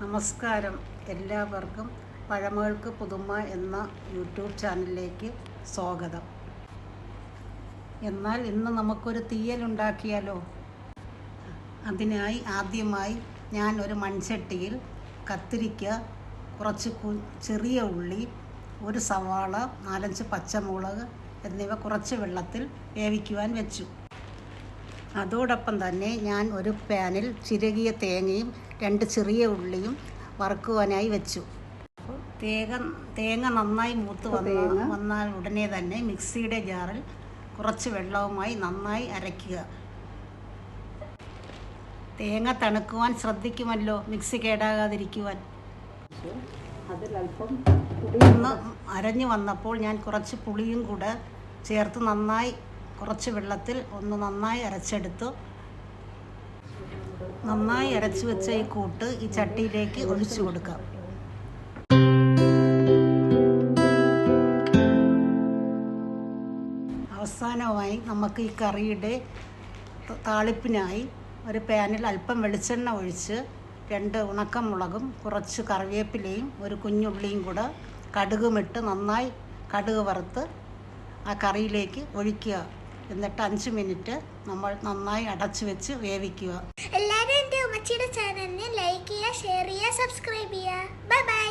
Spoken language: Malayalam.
നമസ്കാരം. എല്ലാവർക്കും പഴമകൾക്ക് പുതുമ എന്ന യൂട്യൂബ് ചാനലിലേക്ക് സ്വാഗതം. എന്നാൽ ഇന്ന് നമുക്കൊരു തീയലുണ്ടാക്കിയാലോ? അതിനായി ആദ്യമായി ഞാൻ ഒരു മൺചട്ടിയിൽ കത്തിരിക്ക, കുറച്ച് ചെറിയ ഉള്ളി, ഒരു സവാള, 4-5 പച്ചമുളക് എന്നിവ കുറച്ച് വെള്ളത്തിൽ വേവിക്കുവാൻ വെച്ചു. അതോടൊപ്പം തന്നെ ഞാൻ ഒരു പാനിൽ ചിരകിയ തേങ്ങയും 2 ചെറിയ ഉള്ളിയും വറുക്കുവാനായി വെച്ചു. തേങ്ങ നന്നായി മൂത്ത് വന്നാൽ ഉടനെ തന്നെ മിക്സിയുടെ ജാറിൽ കുറച്ച് വെള്ളവുമായി നന്നായി അരയ്ക്കുക. തേങ്ങ തണുക്കുവാൻ ശ്രദ്ധിക്കുമല്ലോ, മിക്സി കേടാകാതിരിക്കുവാൻ. ഒന്ന് അരഞ്ഞു വന്നപ്പോൾ ഞാൻ കുറച്ച് പുളിയും കൂടെ ചേർത്ത് കുറച്ച് വെള്ളത്തിൽ നന്നായി അരച്ചെടുത്തു. നന്നായി അരച്ചു വെച്ച ഈ കൂട്ട് ഈ ചട്ടിയിലേക്ക് ഒഴിച്ചു കൊടുക്കാം. അവസാനമായി നമുക്ക് ഈ കറിയുടെ താളിപ്പിനായി ഒരു പാനിൽ അല്പം വെളിച്ചെണ്ണ ഒഴിച്ച് 2 ഉണക്കമുളകും കുറച്ച് കറിവേപ്പിലയും ഒരു കുഞ്ഞുള്ളിയും കൂടെ കടുകുമിട്ട് നന്നായി കടുക് വറുത്ത് ആ കറിയിലേക്ക് ഒഴിക്കുക. എന്നിട്ട് 5 മിനിറ്റ് നമ്മൾ നന്നായി അടച്ചു വെച്ച് വേവിക്കുക. എല്ലാവരും എൻ്റെ ഉമ്മച്ചിയുടെ ചാനലിനെ ലൈക്ക് ചെയ്യുക, ഷെയർ ചെയ്യുക, സബ്സ്ക്രൈബ് ചെയ്യുക. Bye bye.